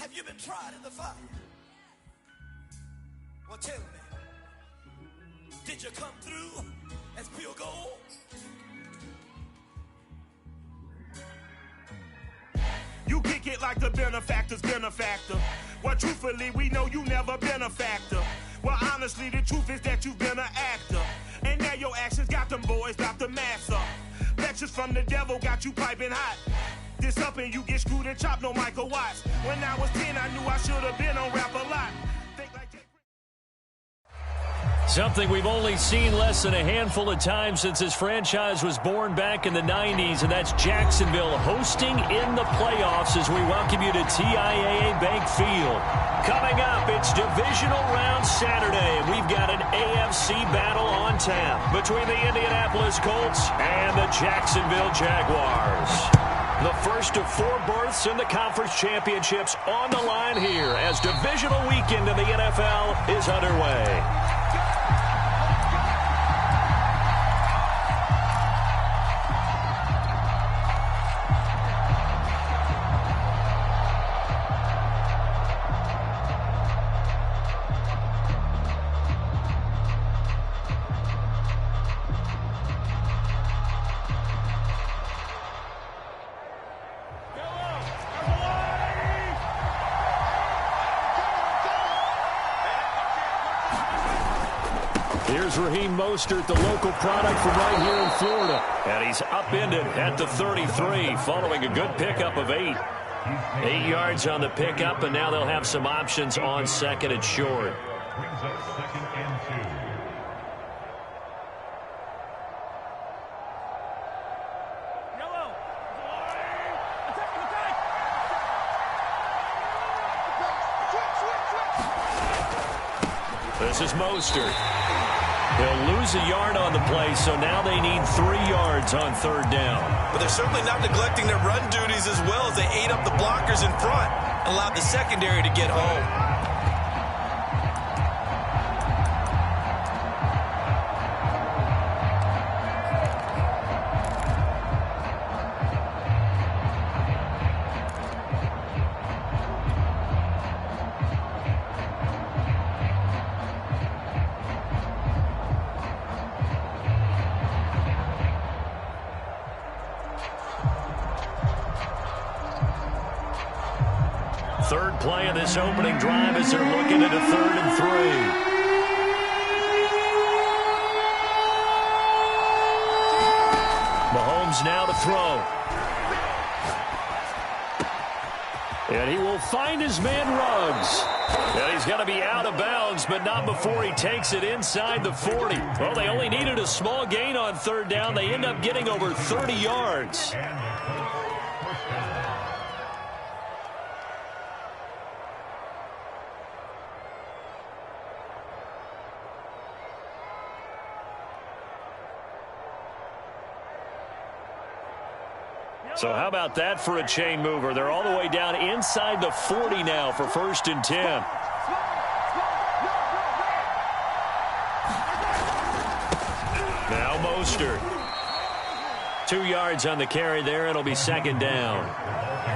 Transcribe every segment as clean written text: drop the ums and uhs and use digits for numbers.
Have you been tried in the fire? Well, tell me, did you come through as pure gold? You kick it like the benefactor's benefactor. Well, truthfully, we know you never been a factor. Well, honestly, the truth is that you've been an actor. And now your actions got them boys about to mass up. Lectures from the devil got you piping hot. This up and you get screwed and chopped, no Michael Watts. When I was 10, I knew I should have been on rap a lot. Something we've only seen less than a handful of times since this franchise was born back in the 90s, and that's Jacksonville hosting in the playoffs as we welcome you to TIAA Bank Field. Coming up, it's Divisional Round Saturday. We've got an AFC battle on tap between the Indianapolis Colts and the Jacksonville Jaguars. The first of 4 berths in the conference championships on the line here as divisional weekend in the NFL is underway. Here's Raheem Mostert, the local product from right here in Florida. And he's upended at the 33 following a good pickup of 8. 8 yards on the pickup, and now they'll have some options on second and short. Brings up second and 2. This is Mostert. He'll lose a yard on the play, so now they need 3 yards on third down. But they're certainly not neglecting their run duties as well as they ate up the blockers in front and allowed the secondary to get home. Third play of this opening drive as they're looking at a 3rd and 3. Mahomes now to throw. And he will find his man Ruggs. And he's going to be out of bounds, but not before he takes it inside the 40. Well, they only needed a small gain on third down. They end up getting over 30 yards. So how about that for a chain mover? They're all the way down inside the 40 now for 1st and 10. Now Mostert. 2 yards on the carry there. It'll be 2nd down.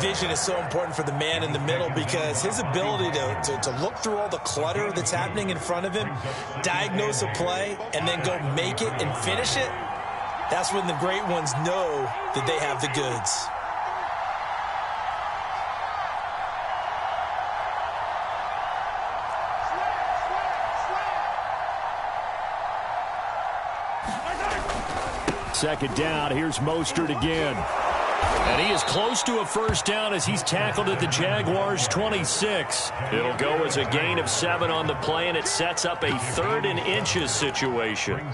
Vision is so important for the man in the middle because his ability to look through all the clutter that's happening in front of him, diagnose a play, and then go make it and finish it. That's when the great ones know that they have the goods. Second down. Here's Mostert again. And he is close to a 1st down as he's tackled at the Jaguars' 26. It'll go as a gain of 7 on the play, and it sets up a 3rd and inches situation.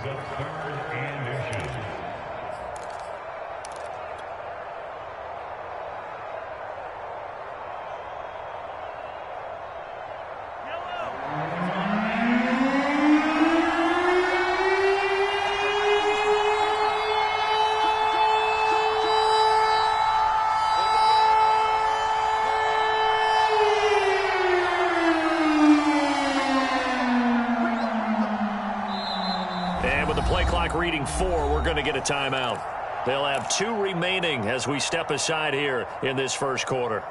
Reading 4, we're going to get a timeout. They'll have 2 remaining as we step aside here in this first quarter.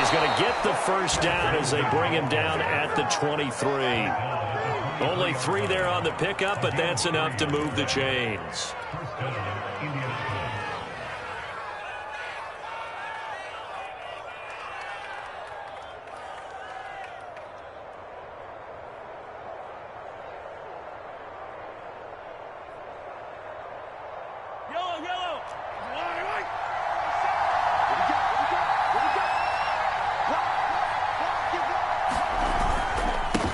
is going to get the first down as they bring him down at the 23. Only 3 there on the pickup, but that's enough to move the chains.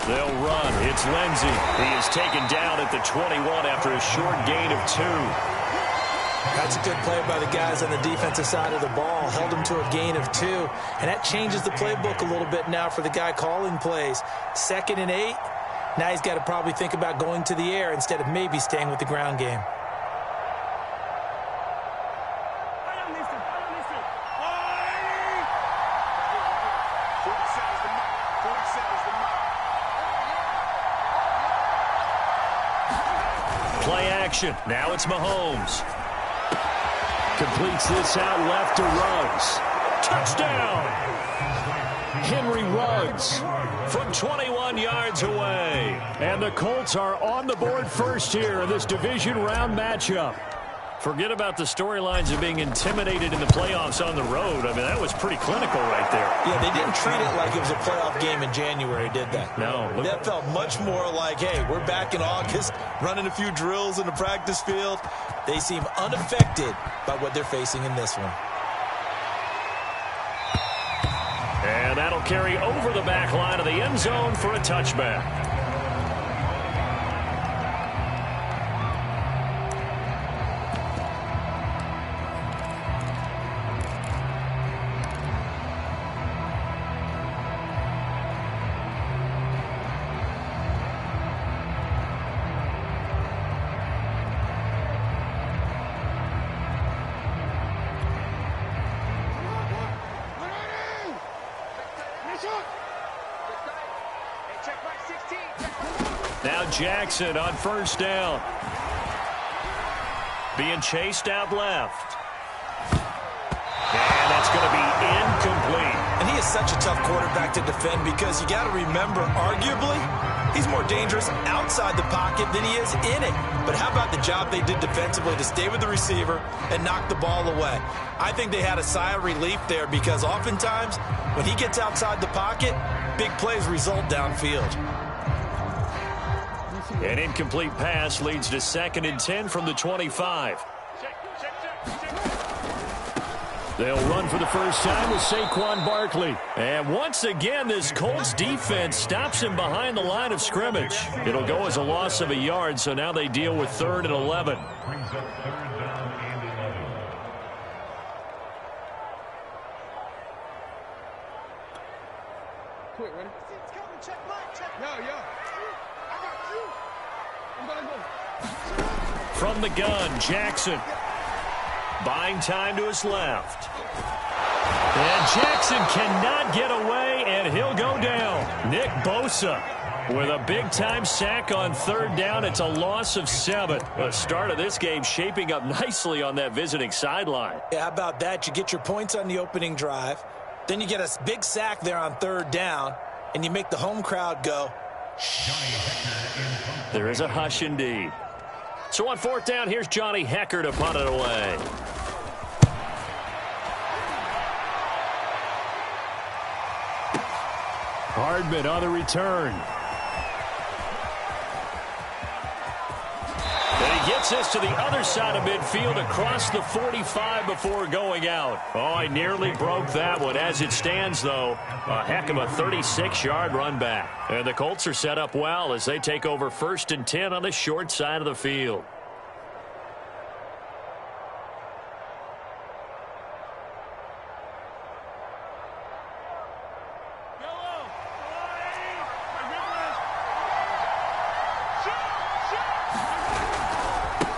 They'll run. It's Lindsey. He is taken down at the 21 after a short gain of 2. That's a good play by the guys on the defensive side of the ball. Held him to a gain of 2. And that changes the playbook a little bit now for the guy calling plays. 2nd and 8. Now he's got to probably think about going to the air instead of maybe staying with the ground game. Play action. Now it's Mahomes. Completes this out left to Ruggs. Touchdown! Henry Ruggs from 21 yards away. And the Colts are on the board first here in this division round matchup. Forget about the storylines of being intimidated in the playoffs on the road. I mean, that was pretty clinical right there. Yeah, they didn't treat it like it was a playoff game in January, did they? No. That felt much more like, hey, we're back in August, running a few drills in the practice field. They seem unaffected by what they're facing in this one. And that'll carry over the back line of the end zone for a touchback. Now Jackson on first down. Being chased out left. And that's going to be incomplete. And he is such a tough quarterback to defend because you got to remember, arguably, he's more dangerous outside the pocket than he is in it. But how about the job they did defensively to stay with the receiver and knock the ball away? I think they had a sigh of relief there because oftentimes when he gets outside the pocket, big plays result downfield. An incomplete pass leads to 2nd and 10 from the 25. They'll run for the first time with Saquon Barkley. And once again, this Colts defense stops him behind the line of scrimmage. It'll go as a loss of a yard, so now they deal with 3rd and 11. Brings up 3rd down and 11. Quick, ready? It's coming, check back, check. Yo. I got you. I'm gonna go. From the gun, Jackson. Buying time to his left. And Jackson cannot get away, and he'll go down. Nick Bosa with a big-time sack on 3rd down. It's a loss of 7. The start of this game shaping up nicely on that visiting sideline. Yeah, how about that? You get your points on the opening drive. Then you get a big sack there on 3rd down, and you make the home crowd go. There is a hush indeed. So on 4th down, here's Johnny Hecker to punt it away. Hardman on the return. And he gets this to the other side of midfield across the 45 before going out. Oh, I nearly broke that one. As it stands, though, a heck of a 36-yard run back. And the Colts are set up well as they take over 1st and 10 on the short side of the field.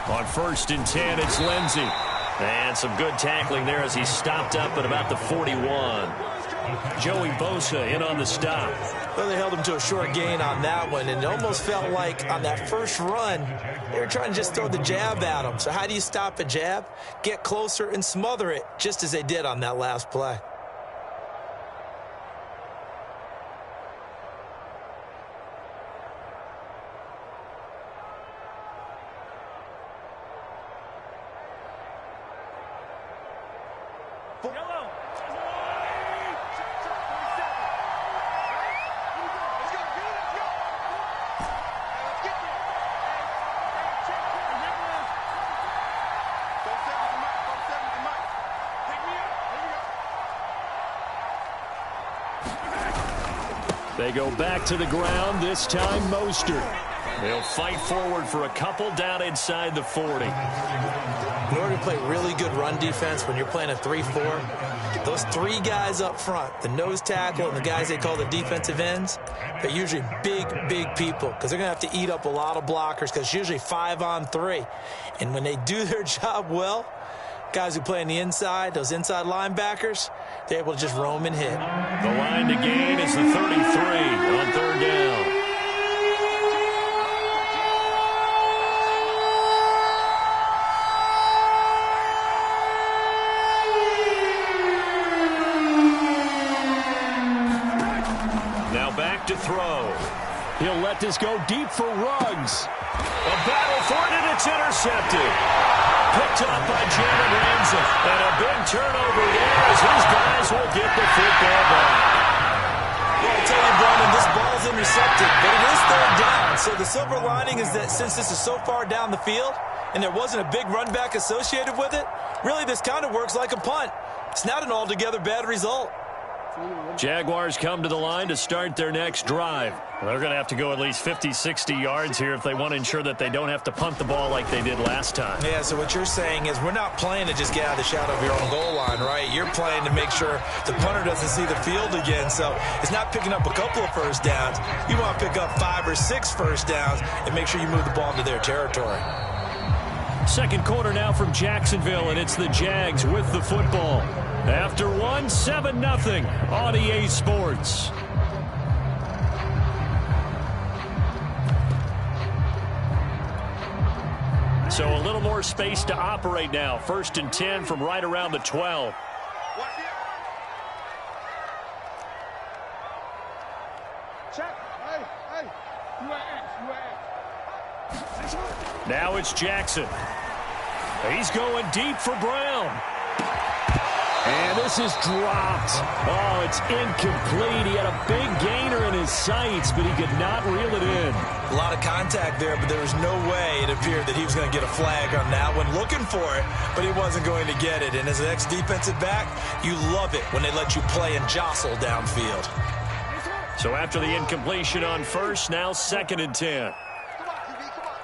On 1st and 10, it's Lindsey. And some good tackling there as he stopped up at about the 41. Joey Bosa in on the stop. Well, they held him to a short gain on that one, and it almost felt like on that first run, they were trying to just throw the jab at him. So how do you stop a jab? Get closer and smother it, just as they did on that last play. They go back to the ground, this time Mostert. They'll fight forward for a couple down inside the 40. In order to play really good run defense when you're playing a 3-4, those three guys up front, the nose tackle and the guys they call the defensive ends, they're usually big people because they're going to have to eat up a lot of blockers because it's usually 5-on-3. And when they do their job well, guys who play on the inside, those inside linebackers, they're able to just roam and hit. The line to gain is the 33 on third down. To throw. He'll let this go deep for Ruggs. A battle for it, and it's intercepted. Picked up by Jalen Ramsey. And a big turnover there as his guys will get the football back. Well, I tell you, Brandon, this ball's intercepted, but it is third down. So the silver lining is that since this is so far down the field and there wasn't a big run back associated with it, really this kind of works like a punt. It's not an altogether bad result. Jaguars come to the line to start their next drive. They're going to have to go at least 50, 60 yards here if they want to ensure that they don't have to punt the ball like they did last time. Yeah, so what you're saying is we're not playing to just get out of the shadow of your own goal line, right? You're playing to make sure the punter doesn't see the field again. So it's not picking up a couple of first downs. You want to pick up 5 or 6 first downs and make sure you move the ball into their territory. Second quarter now from Jacksonville, and it's the Jags with the football. After 7-0 on EA Sports. So a little more space to operate now. 1st and 10 from right around the 12. Check. Hey. You at. Now it's Jackson. He's going deep for Brown. And this is dropped. Oh, it's incomplete. He had a big gainer in his sights, but he could not reel it in. A lot of contact there, but there was no way it appeared that he was going to get a flag on that one. Looking for it, but he wasn't going to get it. And as an ex-defensive back, you love it when they let you play and jostle downfield. So after the incompletion on first, now 2nd and 10. Come on, QB, come on.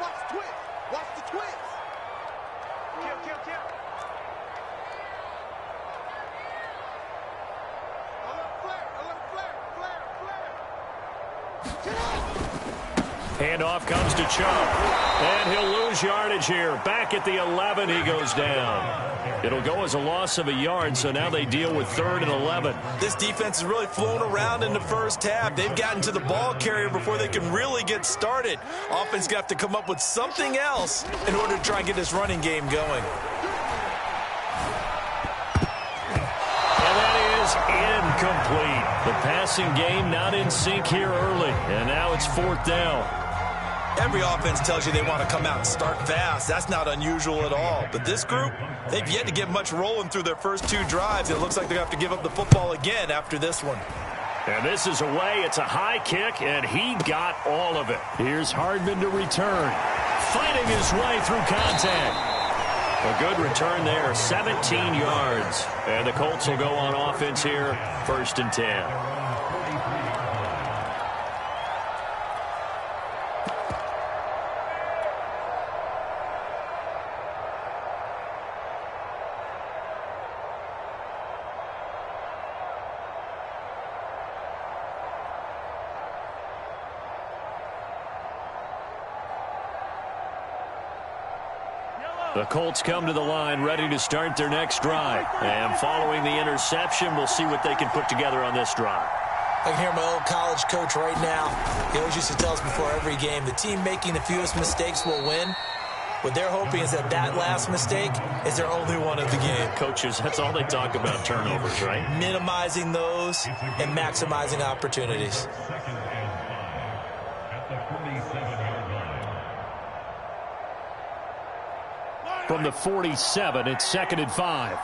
Watch the twins. Watch the twins. Kill. Handoff comes to Chubb. And he'll lose yardage here. Back at the 11, he goes down. It'll go as a loss of a yard, so now they deal with 3rd and 11. This defense has really flown around in the first half. They've gotten to the ball carrier before they can really get started. Offense got to come up with something else in order to try and get this running game going. And that is incomplete. The passing game not in sync here early. And now it's 4th down. Every offense tells you they want to come out and start fast. That's not unusual at all. But this group, they've yet to get much rolling through their first 2 drives. It looks like they're going to have to give up the football again after this one. And this is away. It's a high kick, and he got all of it. Here's Hardman to return. Fighting his way through contact. A good return there, 17 yards. And the Colts will go on offense here, 1st and 10. The Colts come to the line ready to start their next drive. And following the interception, we'll see what they can put together on this drive. I can hear my old college coach right now. He always used to tell us before every game, the team making the fewest mistakes will win. What they're hoping is that last mistake is their only one of the game. Coaches, that's all they talk about, turnovers, right? Minimizing those and maximizing opportunities. From the 47, it's 2nd and 5.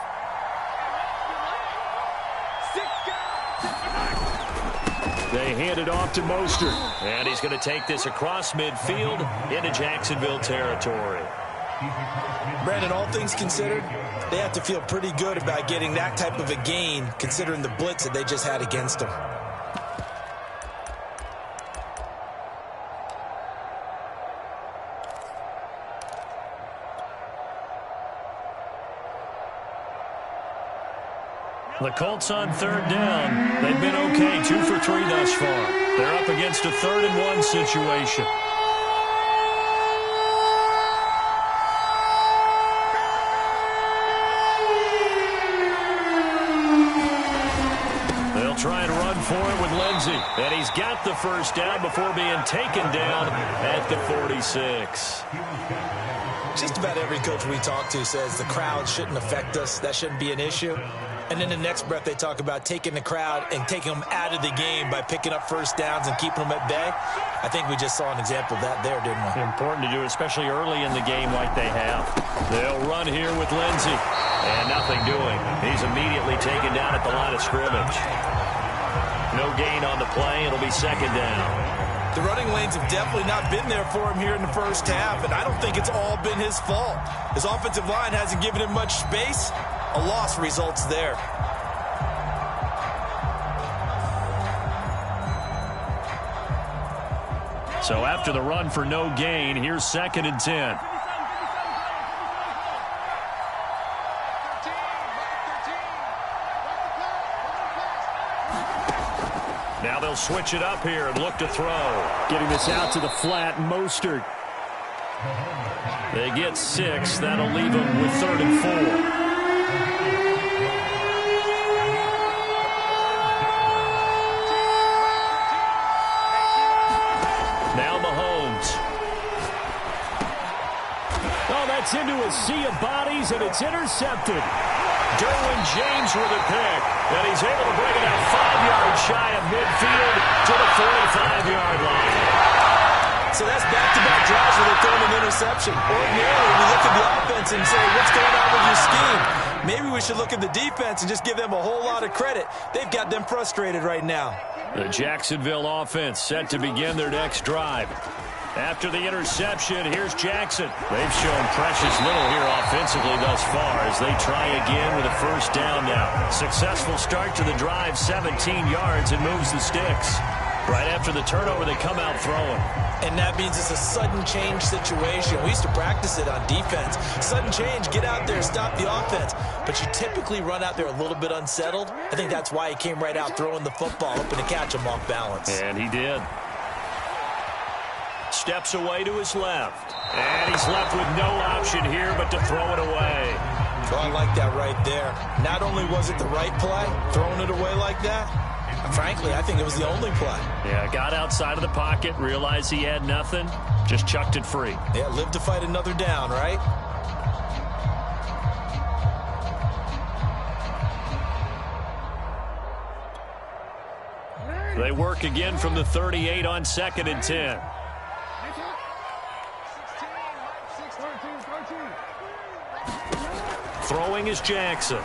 They hand it off to Mostert. And he's going to take this across midfield into Jacksonville territory. Brandon, all things considered, they have to feel pretty good about getting that type of a gain considering the blitz that they just had against them. The Colts on third down. They've been okay, 2 for 3 thus far. They're up against a 3rd and 1 situation. They'll try and run for it with Lindsey. And he's got the first down before being taken down at the 46. Just about every coach we talk to says the crowd shouldn't affect us. That shouldn't be an issue. And in the next breath, they talk about taking the crowd and taking them out of the game by picking up first downs and keeping them at bay. I think we just saw an example of that there, didn't we? Important to do, especially early in the game like they have. They'll run here with Lindsey. And nothing doing. He's immediately taken down at the line of scrimmage. No gain on the play. It'll be 2nd down. The running lanes have definitely not been there for him here in the first half, and I don't think it's all been his fault. His offensive line hasn't given him much space. A loss results there. So after the run for no gain, here's 2nd and 10. Now they'll switch it up here and look to throw. Getting this out to the flat, Mostert. They get 6. That'll leave them with 3rd and 4. Now Mahomes. Oh, that's into a sea of bodies, and it's intercepted. Derwin James with a pick, and he's able to bring it out 5 yards shy of midfield to the 45-yard line. So that's back-to-back drives where they're throwing an interception. Ordinarily, we look at the offense and say, what's going on with your scheme? Maybe we should look at the defense and just give them a whole lot of credit. They've got them frustrated right now. The Jacksonville offense set to begin their next drive. After the interception, here's Jackson. They've shown precious little here offensively thus far as they try again with a first down now. Successful start to the drive, 17 yards, and moves the sticks. Right after the turnover, they come out throwing. And that means it's a sudden change situation. We used to practice it on defense. Sudden change, get out there, stop the offense. But you typically run out there a little bit unsettled. I think that's why he came right out throwing the football, hoping to catch him off balance. And he did. Steps away to his left. And he's left with no option here but to throw it away. So I like that right there. Not only was it the right play, throwing it away like that, frankly, I think it was the only play. Yeah, got outside of the pocket, realized he had nothing, just chucked it free. Yeah, live to fight another down, right? They work again from the 38 on 2nd and 10. Throwing is Jackson.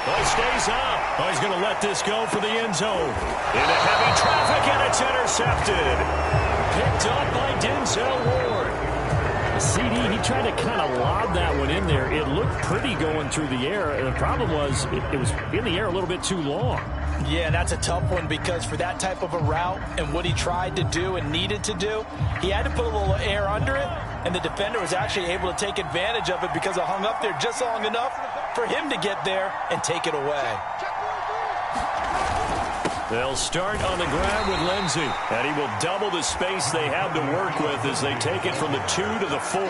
Oh, he stays up. Oh, he's going to let this go for the end zone. Into heavy traffic, and it's intercepted. Picked up by Denzel Ward. CD, he tried to kind of lob that one in there. It looked pretty going through the air. And the problem was it was in the air a little bit too long. Yeah, that's a tough one because for that type of a route and what he tried to do and needed to do, he had to put a little air under it, and the defender was actually able to take advantage of it because it hung up there just long enough for him to get there and take it away. They'll start on the ground with Lindsey, and he will double the space they have to work with as they take it from the 2 to the 4.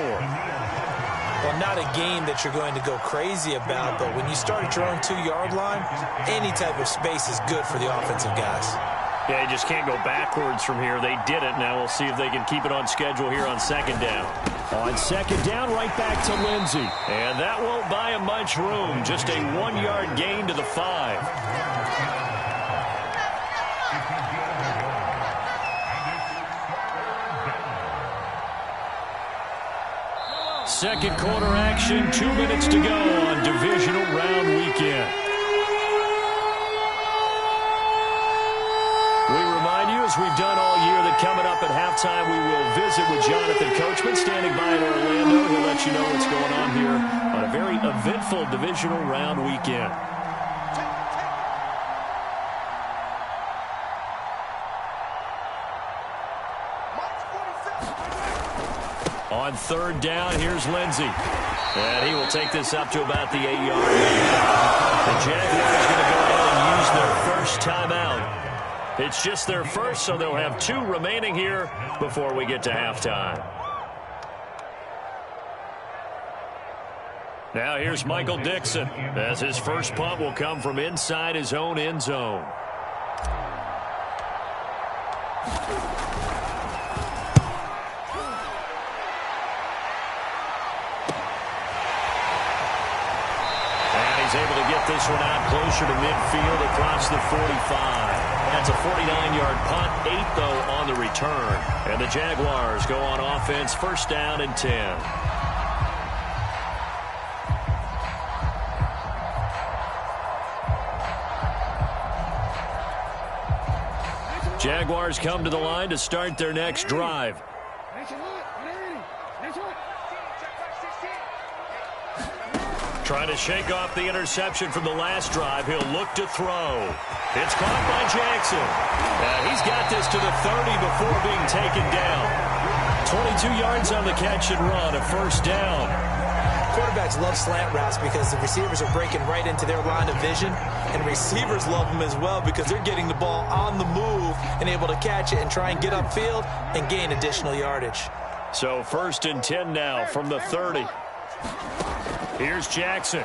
Well, not a game that you're going to go crazy about, but when you start at your own 2-yard line, any type of space is good for the offensive guys. Yeah, you just can't go backwards from here. They did it. Now we'll see if they can keep it on schedule here on 2nd down. On 2nd down, right back to Lindsey. And that won't buy him much room. Just a 1-yard gain to the 5. Second quarter action, 2 minutes to go on divisional round weekend. We remind you, as we've done all year, that coming up at halftime, we will visit with Jonathan Coachman, standing by in Orlando. He'll let you know what's going on here on a very eventful divisional round weekend. On third down, here's Lindsey. And he will take this up to about the 8-yard line. The Jaguars going to go ahead and use their first timeout. It's just their first, so they'll have 2 remaining here before we get to halftime. Now here's Michael Dixon, as his first punt will come from inside his own end zone. Able to get this one out closer to midfield across the 45. That's a 49-yard punt, 8 though on the return. And the Jaguars go on offense, first down and 10. Jaguars come to the line to start their next drive. Trying to shake off the interception from the last drive. He'll look to throw. It's caught by Jackson. He's got this to the 30 before being taken down. 22 yards on the catch and run, a first down. Quarterbacks love slant routes because the receivers are breaking right into their line of vision, and receivers love them as well because they're getting the ball on the move and able to catch it and try and get upfield and gain additional yardage. So first and 10 now from the 30. Here's Jackson.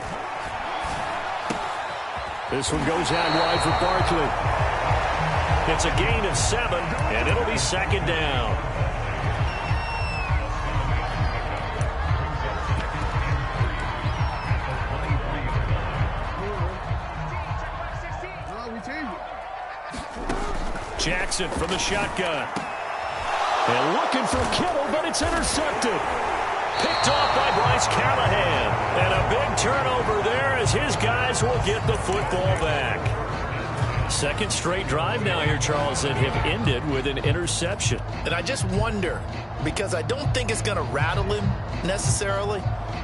This one goes out wide for Barkley. It's a gain of 7, and it'll be second down. Jackson from the shotgun. And looking for Kittle, but it's intercepted. Picked off by Bryce Callahan. And a big turnover there as his guys will get the football back. Second straight drive now here, Charles, that have ended with an interception. And I just wonder, because I don't think it's going to rattle him necessarily,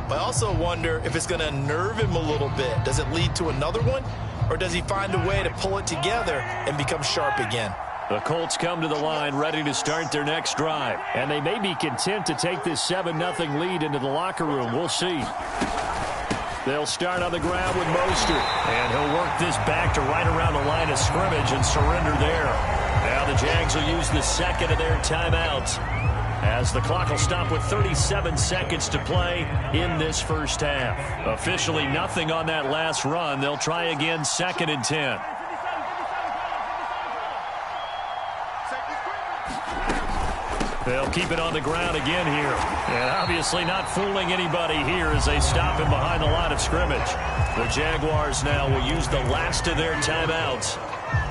but I also wonder if it's going to unnerve him a little bit. Does it lead to another one? Or does he find a way to pull it together and become sharp again? The Colts come to the line ready to start their next drive. And they may be content to take this 7-0 lead into the locker room. We'll see. They'll start on the ground with Mostert. And he'll work this back to right around the line of scrimmage and surrender there. Now the Jags will use the second of their timeouts, as the clock will stop with 37 seconds to play in this first half. Officially nothing on that last run. They'll try again, second and 10. They'll keep it on the ground again here. And obviously not fooling anybody here as they stop him behind the line of scrimmage. The Jaguars now will use the last of their timeouts,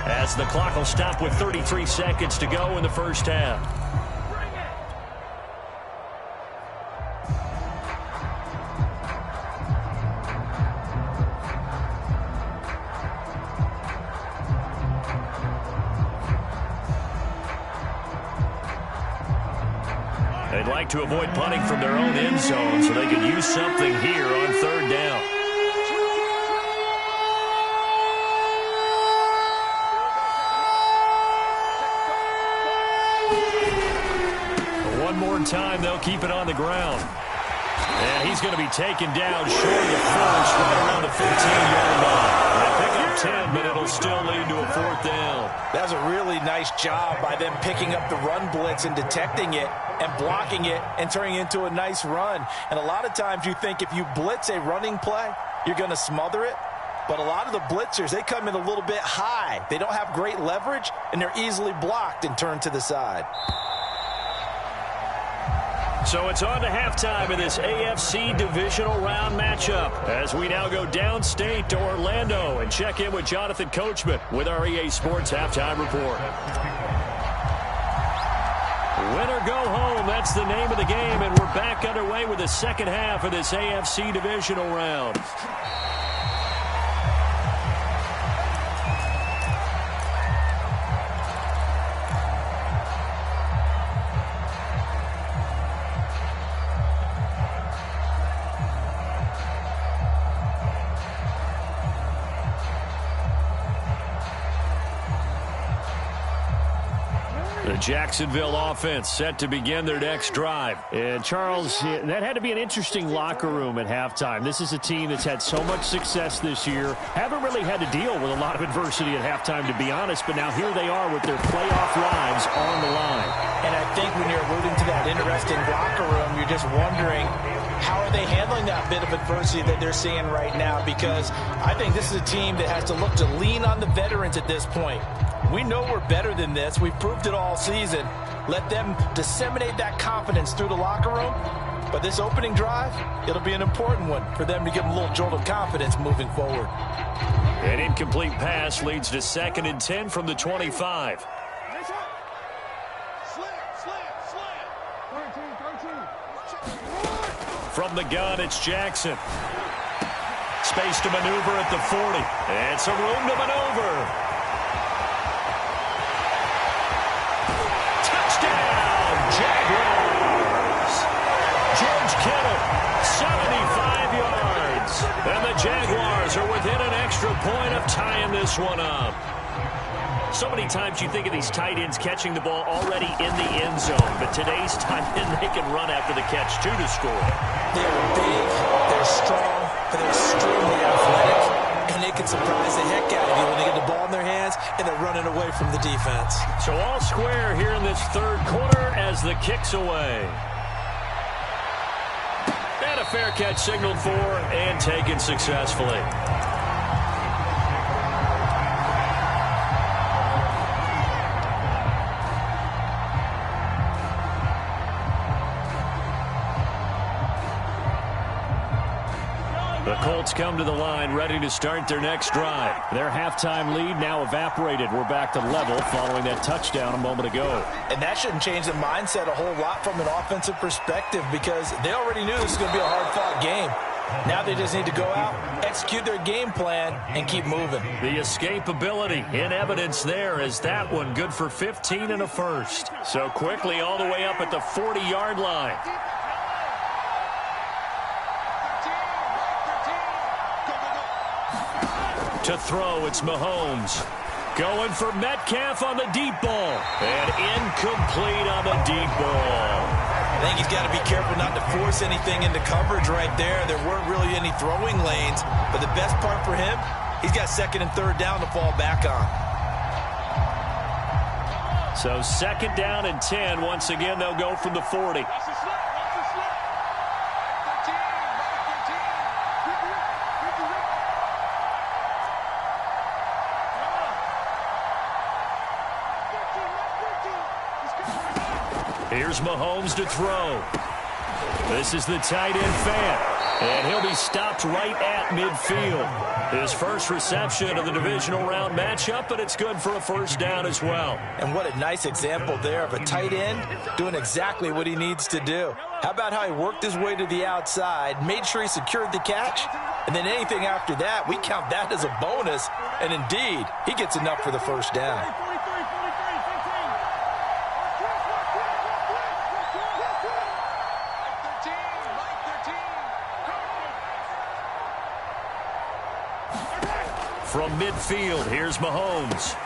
as the clock will stop with 33 seconds to go in the first half. They'd like to avoid punting from their own end zone so they could use something here on third down. One more time, they'll keep it on the ground. And he's going to be taken down short of the first, right around the 15-yard line. They pick up 10, but it'll still lead to a fourth down. That was a really nice job by them picking up the run blitz and detecting it and blocking it and turning it into a nice run. And a lot of times you think if you blitz a running play, you're going to smother it. But a lot of the blitzers, they come in a little bit high. They don't have great leverage, and they're easily blocked and turned to the side. So it's on to halftime in this AFC divisional round matchup, as we now go downstate to Orlando and check in with Jonathan Coachman with our EA Sports Halftime Report. Win or go home, that's the name of the game, and we're back underway with the second half of this AFC divisional round. The Jacksonville offense set to begin their next drive. And, Charles, that had to be an interesting locker room at halftime. This is a team that's had so much success this year. Haven't really had to deal with a lot of adversity at halftime, to be honest. But now here they are with their playoff lives on the line. And I think when you're alluding to that interesting locker room, you're just wondering, how are they handling that bit of adversity that they're seeing right now? Because I think this is a team that has to look to lean on the veterans at this point. We know we're better than this. We've proved it all season. Let them disseminate that confidence through the locker room. But this opening drive, it'll be an important one for them to give them a little jolt of confidence moving forward. An incomplete pass leads to 2nd and 10 from the 25. From the gun, it's Jackson. Space to maneuver at the 40. And some room to maneuver. Touchdown, Jaguars. George Kittle, 75 yards. And the Jaguars are within an extra point of tying this one up. So many times you think of these tight ends catching the ball already in the end zone, but today's tight end, they can run after the catch, too, to score. They're big, they're strong, but they're extremely athletic, and they can surprise the heck out of you when they get the ball in their hands and they're running away from the defense. So all square here in this third quarter as the kick's away. And a fair catch signaled for and taken successfully. The Colts come to the line ready to start their next drive. Their halftime lead now evaporated. We're back to level following that touchdown a moment ago. And that shouldn't change the mindset a whole lot from an offensive perspective because they already knew this was going to be a hard-fought game. Now they just need to go out, execute their game plan, and keep moving. The escapability in evidence there as that one good for 15 and a first. So quickly all the way up at the 40-yard line. To throw, it's Mahomes. Going for Metcalf on the deep ball. And incomplete on the deep ball. I think he's got to be careful not to force anything into coverage right there. There weren't really any throwing lanes. But the best part for him, he's got 2nd and 3rd down to fall back on. So 2nd down and 10. Once again, they'll go from the 40. Here's Mahomes to throw. This is the tight end fan. And he'll be stopped right at midfield. His first reception of the divisional round matchup, but it's good for a first down as well. And what a nice example there of a tight end doing exactly what he needs to do. How about how he worked his way to the outside, made sure he secured the catch, and then anything after that, we count that as a bonus. And indeed, he gets enough for the first down. From midfield, here's Mahomes.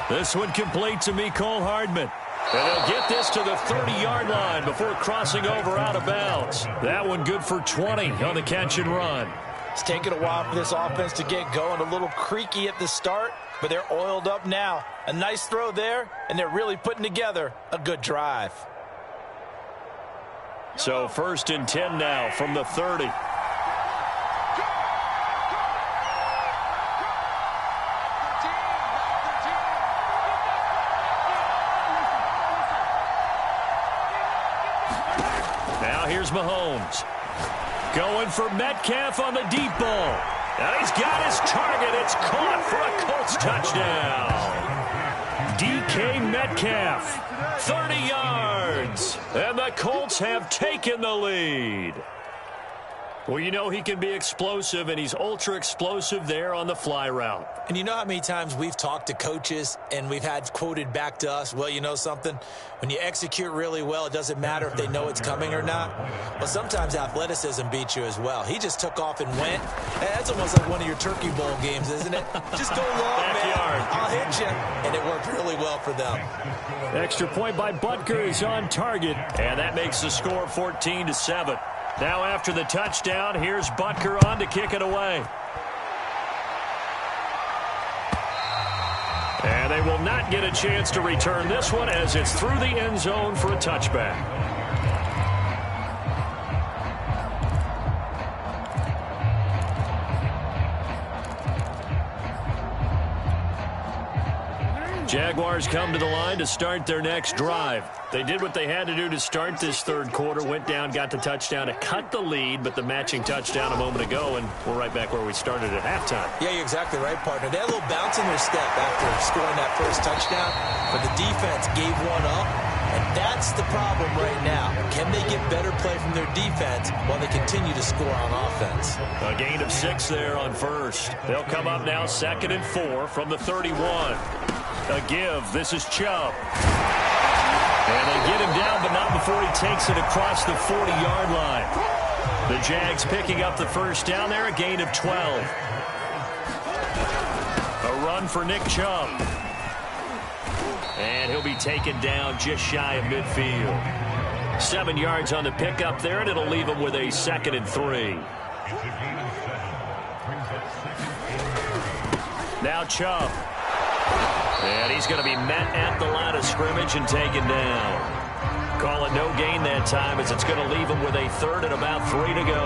This one complete to Mecole Hardman. And he'll get this to the 30-yard line before crossing over out of bounds. That one good for 20 on the catch and run. It's taken a while for this offense to get going. A little creaky at the start, but they're oiled up now. A nice throw there, and they're really putting together a good drive. So 1st and 10 now from the 30. Now here's Mahomes. Going for Metcalf on the deep ball. And he's got his target. It's caught for a Colts touchdown. DK Metcalf, 30 yards. And the Colts have taken the lead. Well, you know he can be explosive, and he's ultra explosive there on the fly route. And you know how many times we've talked to coaches and we've had quoted back to us, well, you know something? When you execute really well, it doesn't matter if they know it's coming or not. Well, sometimes athleticism beats you as well. He just took off and went. That's almost like one of your Turkey Bowl games, isn't it? Just go long, Backyard. man. I'll hit you. And it worked really well for them. Extra point by Butker is on target, and that makes the score 14-7. Now after the touchdown, here's Butker on to kick it away. And they will not get a chance to return this one as it's through the end zone for a touchback. Jaguars come to the line to start their next drive. They did what they had to do to start this third quarter, went down, got the touchdown to cut the lead, but the matching touchdown a moment ago, and we're right back where we started at halftime. Yeah, you're exactly right, partner. They had a little bounce in their step after scoring that first touchdown, but the defense gave one up, and that's the problem right now. Can they get better play from their defense while they continue to score on offense? A gain of 6 there on first. They'll come up now 2nd and 4 from the 31. A give. This is Chubb. And they get him down, but not before he takes it across the 40-yard line. The Jags picking up the first down there, a gain of 12. A run for Nick Chubb. And he'll be taken down just shy of midfield. 7 yards on the pickup there, and it'll leave him with a 2nd and 3. Now Chubb. And he's going to be met at the line of scrimmage and taken down. Call it no gain that time as it's going to leave him with a 3rd and about 3 to go.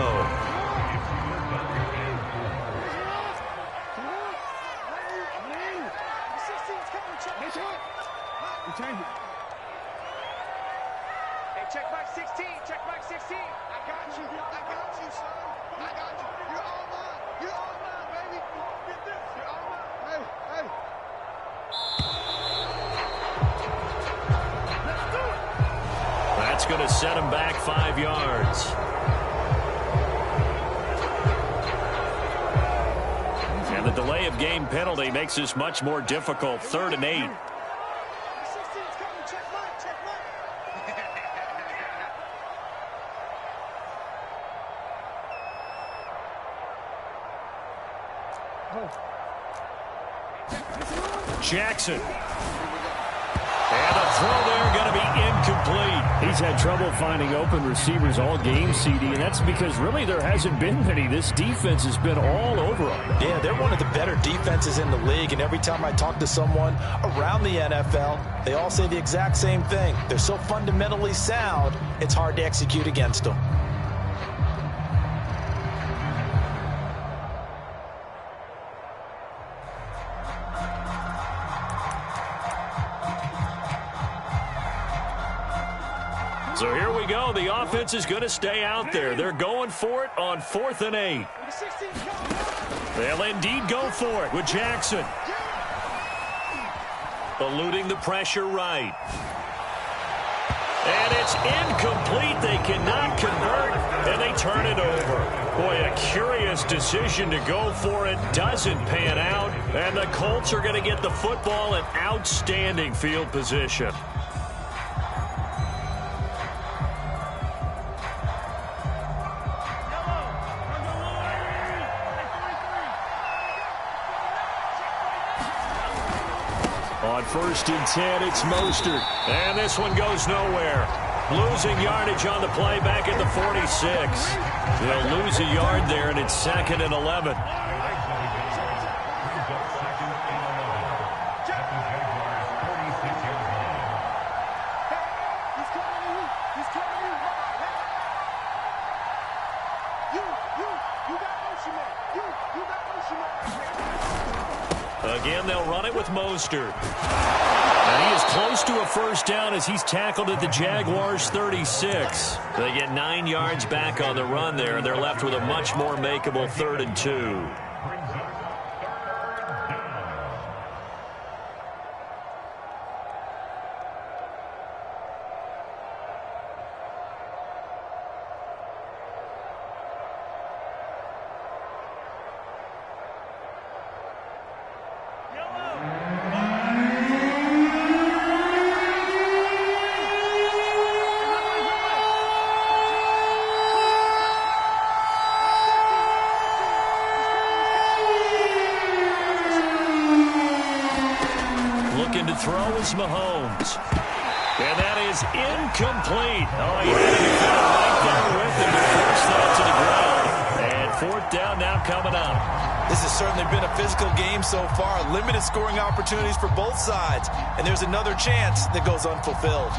Hey, check back 16. Check back 16. I got you. I got you, son. I got you. You're all mine. You're all mine, baby. Get this. You're all mine. Hey, hey. That's going to set him back 5 yards. And the delay of game penalty makes this much more difficult. 3rd and 8. 16's coming. Check back. Check back. Jackson. And the throw there going to be incomplete. He's had trouble finding open receivers all game, CD, and that's because really there hasn't been many. This defense has been all over them. Yeah, they're one of the better defenses in the league, and every time I talk to someone around the NFL, they all say the exact same thing. They're so fundamentally sound, it's hard to execute against them. So here we go. The offense is going to stay out there. They're going for it on 4th and 8. They'll indeed go for it with Jackson. Eluding the pressure right. And it's incomplete. They cannot convert, and they turn it over. Boy, a curious decision to go for it. Doesn't pan out, and the Colts are going to get the football in outstanding field position. On 1st and 10, it's Mostert. And this one goes nowhere. Losing yardage on the play back at the 46. They'll lose a yard there, and it's 2nd and 11. Again, they'll run it with Mostert. And he is close to a first down as he's tackled at the Jaguars' 36. They get 9 yards back on the run there, and they're left with a much more makeable 3rd and 2. Mahomes. And that is incomplete. Oh, he had a defender right there with him to force that to the ground. And fourth down now coming up. This has certainly been a physical game so far. Limited scoring opportunities for both sides. And there's another chance that goes unfulfilled.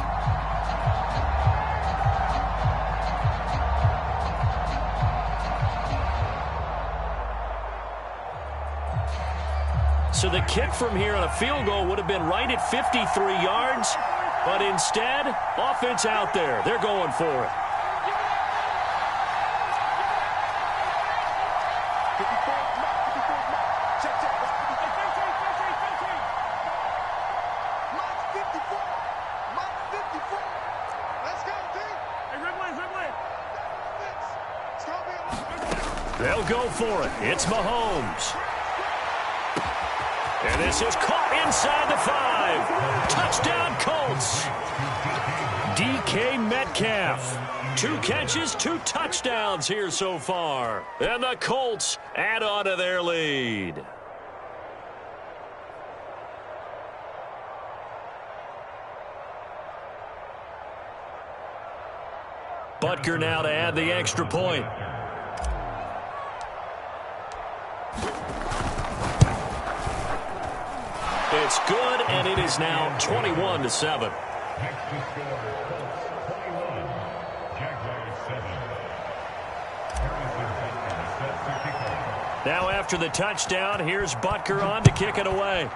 So the kick from here on a field goal would have been right at 53 yards. But instead, offense out there. They're going for it. They'll go for it. It's Mahomes. And this is caught inside the 5. Touchdown, Colts. DK Metcalf. 2 catches, 2 touchdowns here so far. And the Colts add on to their lead. Butker now to add the extra point. It's good, and it is now 21-7. Now after the touchdown, here's Butker on to kick it away.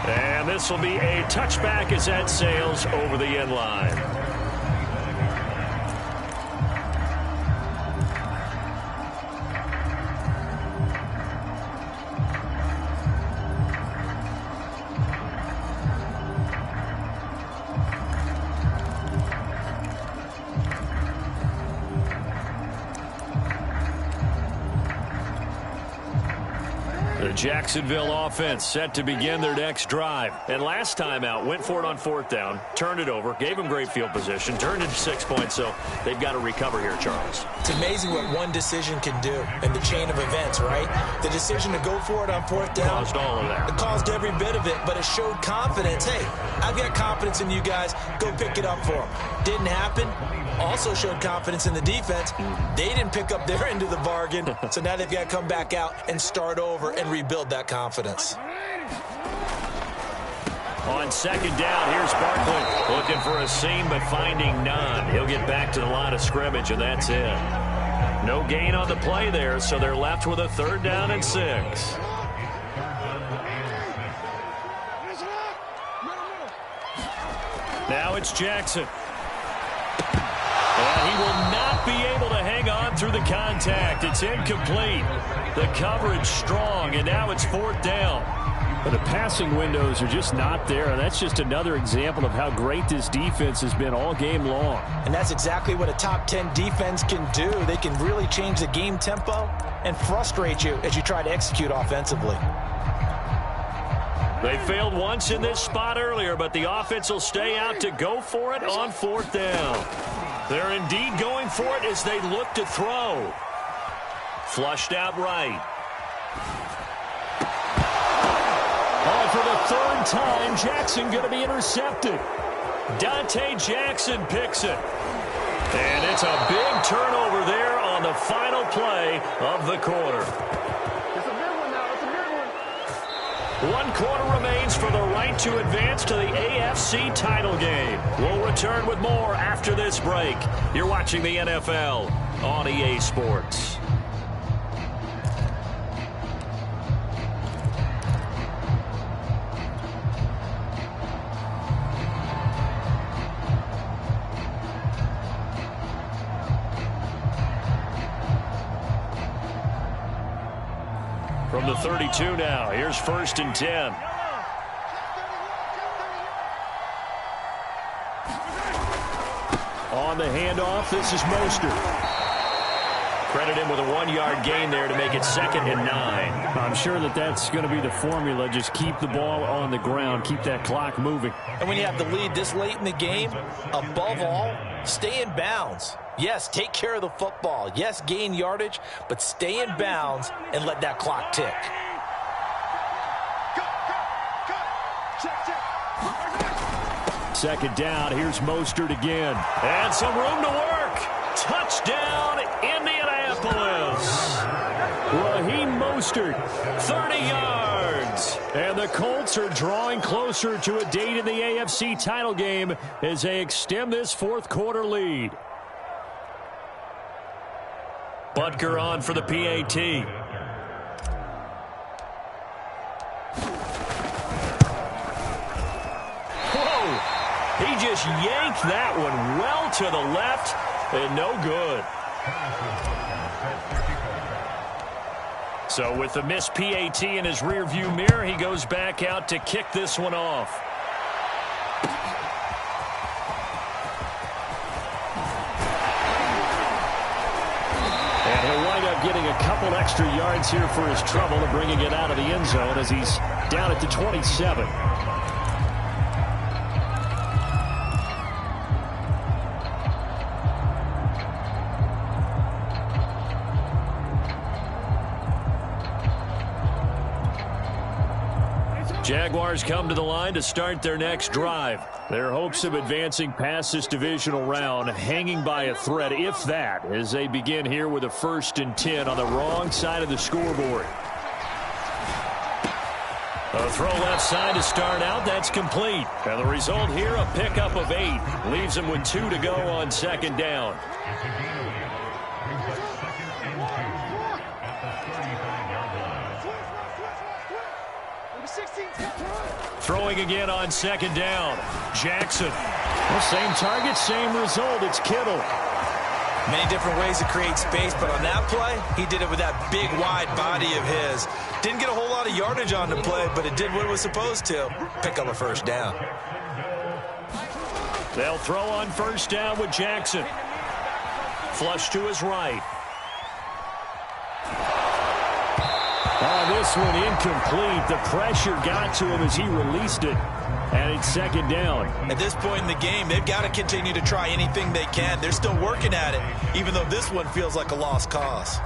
And this will be a touchback as that sails over the end line. The Jacksonville offense set to begin their next drive. And last time out, went for it on fourth down, turned it over, gave them great field position, turned it to 6 points, so they've got to recover here, Charles. It's amazing what one decision can do in the chain of events, right? The decision to go for it on fourth down. Caused all of that. It caused every bit of it, but it showed confidence. Hey, I've got confidence in you guys. Go pick it up for them. Didn't happen. Also showed confidence in the defense. They didn't pick up their end of the bargain, so now they've got to come back out and start over and rebuild that confidence. On second down, here's Barkley looking for a seam but finding none. He'll get back to the line of scrimmage, and that's it. No gain on the play there, so they're left with a 3rd down and 6. Now it's Jackson. And he will not be able to hang on through the contact. It's incomplete. The coverage strong, and now it's 4th down. But the passing windows are just not there. That's just another example of how great this defense has been all game long. And that's exactly what a top 10 defense can do. They can really change the game tempo and frustrate you as you try to execute offensively. They failed once in this spot earlier, but the offense will stay out to go for it on 4th down. They're indeed going for it as they look to throw. Flushed out right. Oh, for the 3rd time, Jackson going to be intercepted. Dante Jackson picks it. And it's a big turnover there on the final play of the quarter. It's a big one now. It's a big one. 1 quarter remains for the right to advance to the AFC title game. We'll return with more after this break. You're watching the NFL on EA Sports. From the 32 now, here's 1st and 10. On the handoff, this is Mostert. Credit him with a 1-yard gain there to make it 2nd and 9. I'm sure that's going to be the formula. Just keep the ball on the ground, keep that clock moving. And when you have the lead this late in the game, above all, stay in bounds. Yes, take care of the football. Yes, gain yardage, but stay in bounds and let that clock tick. second down. Here's Mostert again. And some room to work. Touchdown, Indianapolis. Raheem Mostert, 30 yards. And the Colts are drawing closer to a date in the AFC title game as they extend this fourth quarter lead. Butker on for the PAT. Whoa! He just yanked that one well to the left and no good. So with the missed PAT in his rearview mirror, he goes back out to kick this one off. And he'll wind up getting a couple extra yards here for his trouble and bringing it out of the end zone as he's down at the 27. Jaguars come to the line to start their next drive. Their hopes of advancing past this divisional round hanging by a thread, if that, as they begin here with a 1st and 10 on the wrong side of the scoreboard. A throw left side to start out. That's complete. And the result here, a pickup of 8. Leaves them with 2 to go on 2nd down. Throwing again on 2nd down. Jackson. Well, same target, same result. It's Kittle. Many different ways to create space, but on that play, he did it with that big, wide body of his. Didn't get a whole lot of yardage on the play, but it did what it was supposed to. Pick up a 1st down. They'll throw on 1st down with Jackson. Flush to his right. This one incomplete. The pressure got to him as he released it. And it's 2nd down. At this point in the game, they've got to continue to try anything they can. They're still working at it, even though this one feels like a lost cause.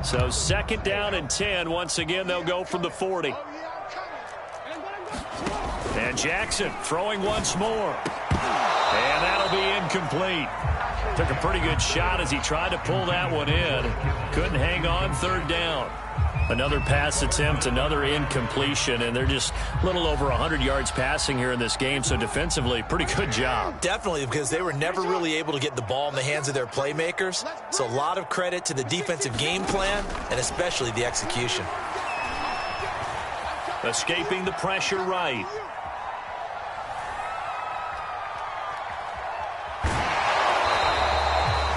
So 2nd down and 10. Once again, they'll go from the 40. And Jackson throwing once more. And that'll be incomplete. Took a pretty good shot as he tried to pull that one in. Couldn't hang on. 3rd down. Another pass attempt, another incompletion, and they're just a little over 100 yards passing here in this game, so defensively, pretty good job. Definitely, because they were never really able to get the ball in the hands of their playmakers, so a lot of credit to the defensive game plan, and especially the execution. Escaping the pressure right.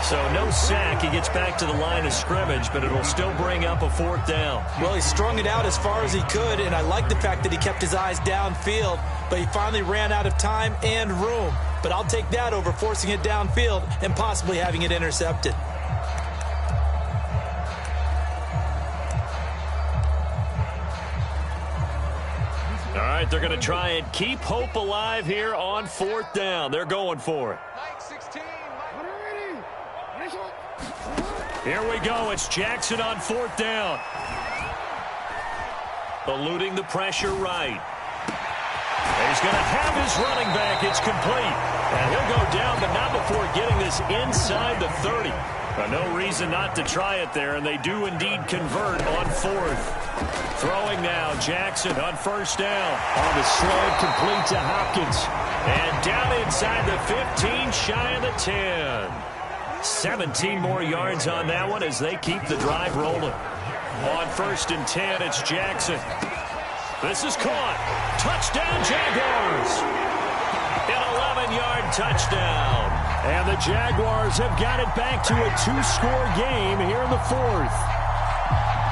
So no sack. He gets back to the line of scrimmage, but it'll still bring up a 4th down. Well, he strung it out as far as he could, and I like the fact that he kept his eyes downfield, but he finally ran out of time and room. But I'll take that over forcing it downfield and possibly having it intercepted. All right, they're going to try and keep hope alive here on 4th down. They're going for it. Here we go. It's Jackson on 4th down. Eluding the pressure right. He's going to have his running back. It's complete. And he'll go down, but not before getting this inside the 30. No reason not to try it there, and they do indeed convert on 4th. Throwing now, Jackson on 1st down. On the slant, complete to Hopkins. And down inside the 15, shy of the 10. 17 more yards on that one as they keep the drive rolling. On 1st and 10, it's Jackson. This is caught. Touchdown, Jaguars. An 11-yard touchdown. And the Jaguars have got it back to a 2-score game here in the 4th.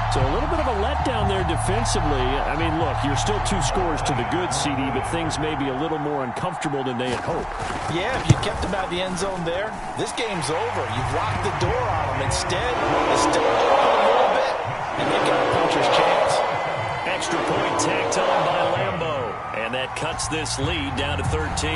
So a little bit of a letdown there defensively. I mean, look, you're still 2 scores to the good, CD, but things may be a little more uncomfortable than they had hoped. Yeah, if you kept them out of the end zone there, this game's over. You've locked the door on them. Instead, it's still open a little bit, and they've got a puncher's chance. extra point tacked on by Lambeau. And that cuts this lead down to 13.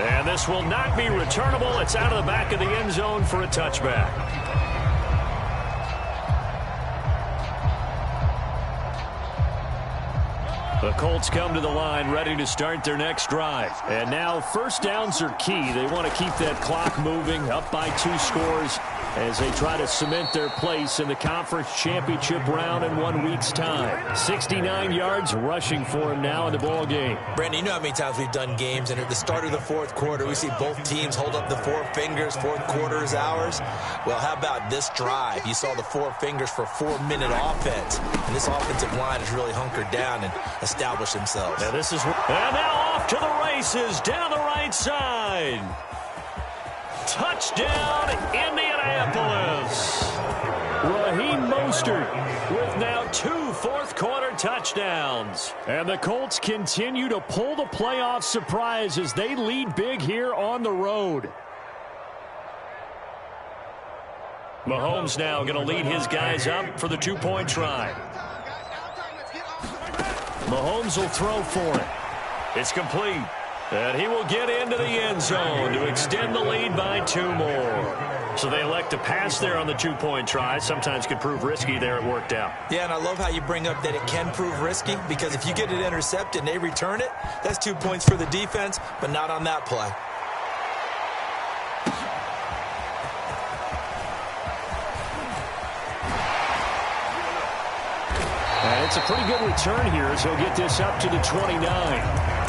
And this will not be returnable. It's out of the back of the end zone for a touchback. The Colts come to the line ready to start their next drive. And now first downs are key. They want to keep that clock moving, up by 2 scores as they try to cement their place in the conference championship round in 1 week's time. 69 yards rushing for him now in the ball game. Brandon, you know how many times we've done games, and at the start of the fourth quarter, we see both teams hold up the 4 fingers, fourth quarter is ours. Well, how about this drive? You saw the 4 fingers for 4-minute offense, and this offensive line has really hunkered down and established themselves. And now off to the races down the right side. Touchdown, Indianapolis. Raheem Mostert with now 2 fourth-quarter touchdowns. And the Colts continue to pull the playoff surprise as they lead big here on the road. Mahomes now going to lead his guys up for the 2-point try. Mahomes will throw for it. It's complete. And he will get into the end zone to extend the lead by 2 more. So they elect to pass there on the 2-point try. Sometimes could prove risky there. It worked out. Yeah, and I love how you bring up that it can prove risky, because if you get it intercepted and they return it, that's 2 points for the defense, but not on that play. And it's a pretty good return here as he'll get this up to the 29.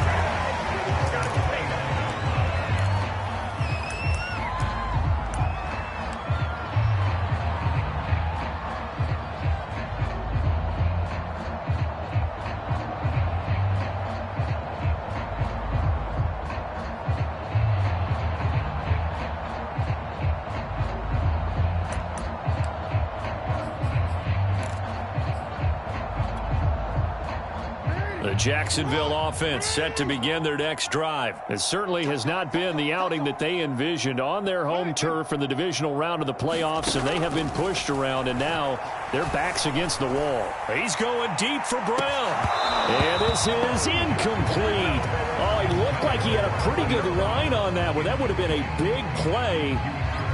Jacksonville offense set to begin their next drive. It certainly has not been the outing that they envisioned on their home turf in the divisional round of the playoffs, and they have been pushed around, and now their backs against the wall. He's going deep for Brown. And this is incomplete. Oh, he looked like he had a pretty good line on that one. That would have been a big play,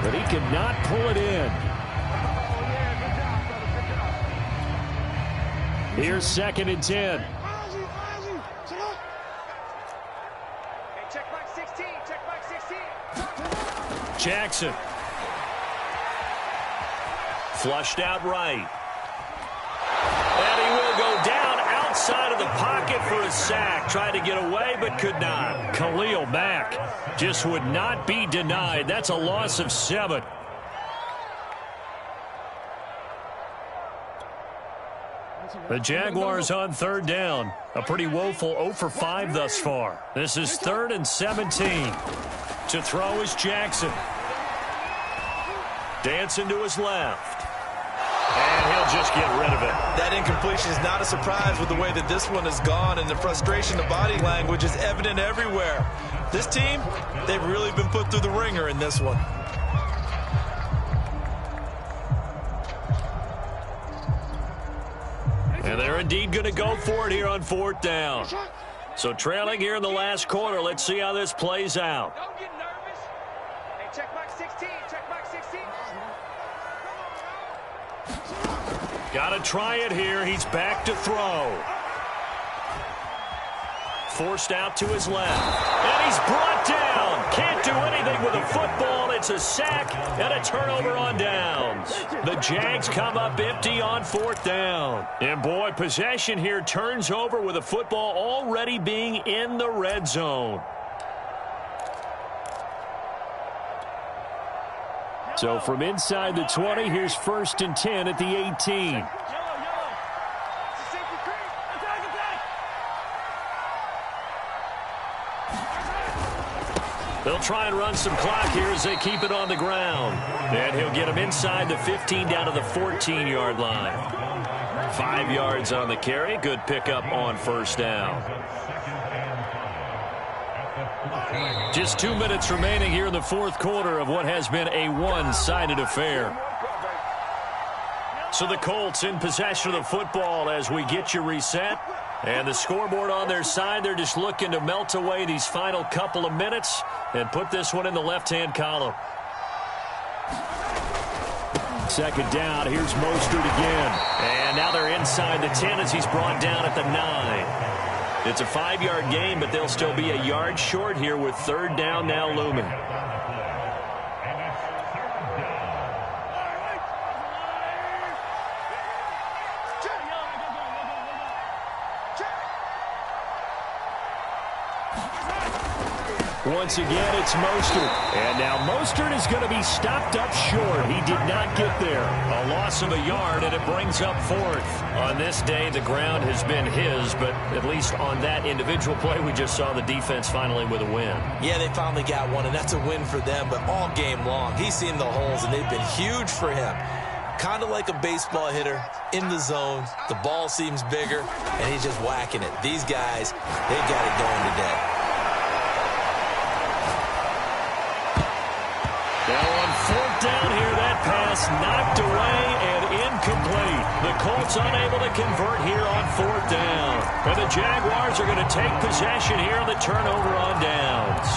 but he could not pull it in. Here's 2nd and 10. Jackson. Flushed out right. And he will go down outside of the pocket for a sack. Tried to get away, but could not. Khalil Mack just would not be denied. That's a loss of 7. The Jaguars on 3rd down. A pretty woeful 0 for 5 thus far. This is 3rd and 17. To throw is Jackson. Dancing to his left. And he'll just get rid of it. That incompletion is not a surprise with the way that this one has gone, and the frustration of body language is evident everywhere. This team, they've really been put through the ringer in this one. And they're indeed going to go for it here on 4th down. So trailing here in the last quarter. Let's see how this plays out. Don't get nervous. Hey, check back 16. Check back 16. Got to try it here. He's back to throw. Forced out to his left. And he's brought down. Can't do anything with a football. It's a sack and a turnover on downs. The Jags come up empty on 4th down. And boy, possession here turns over with a football already being in the red zone. So from inside the 20, here's 1st and 10 at the 18. They'll try and run some clock here as they keep it on the ground. And he'll get him inside the 15 down to the 14-yard line. 5 yards on the carry. Good pickup on 1st down. Just 2 minutes remaining here in the 4th quarter of what has been a one-sided affair. So the Colts in possession of the football as we get you reset. And the scoreboard on their side, they're just looking to melt away these final couple of minutes and put this one in the left-hand column. Second down, here's Mostert again. And now they're inside the 10 as he's brought down at the 9. It's a 5-yard gain, but they'll still be a yard short here with third down now looming. Once again, it's Mostert. And now Mostert is going to be stopped up short. He did not get there. A loss of a yard, and it brings up fourth. On this day, the ground has been his, but at least on that individual play, we just saw the defense finally with a win. Yeah, they finally got one, and that's a win for them, but all game long, he's seen the holes, and they've been huge for him. Kind of like a baseball hitter in the zone. The ball seems bigger, and he's just whacking it. These guys, they've got it going today. Now on fourth down here, that pass knocked away and incomplete. The Colts unable to convert here on fourth down. And the Jaguars are going to take possession here on the turnover on downs.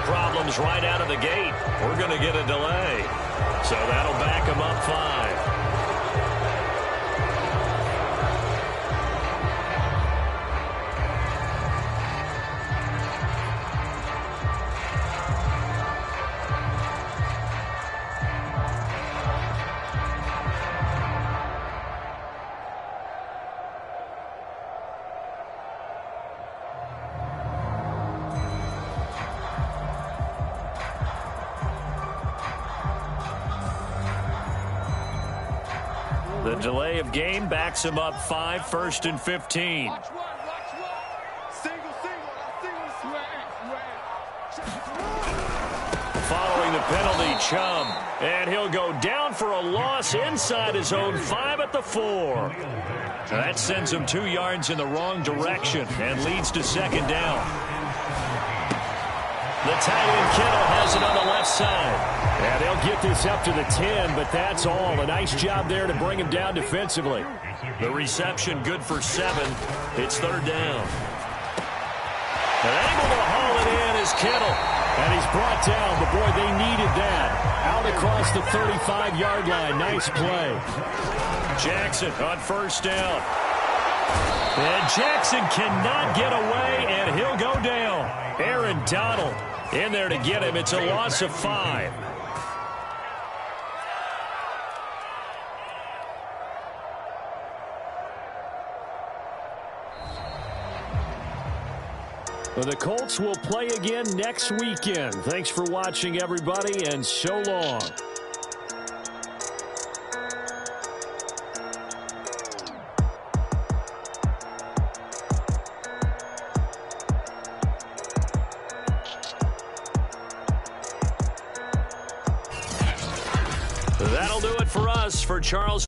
Problems right out of the gate. We're going to get a delay. So that'll back them up 5. The delay of game backs him up 5, 1st and 15. Watch one. Single. Following the penalty, Chubb. And he'll go down for a loss inside his own 5 at the 4. That sends him 2 yards in the wrong direction and leads to second down. The tight end Kittle has it on the left side. And they'll get this up to the 10, but that's all. A nice job there to bring him down defensively. The reception good for 7. It's third down. And able to haul it in is Kittle. And he's brought down, but boy, they needed that. Out across the 35-yard line. Nice play. Jackson on first down. And Jackson cannot get away, and he'll go down. Aaron Donald in there to get him. It's a loss of 5. Well, the Colts will play again next weekend. Thanks for watching, everybody, and so long. That'll do it for us. For Charles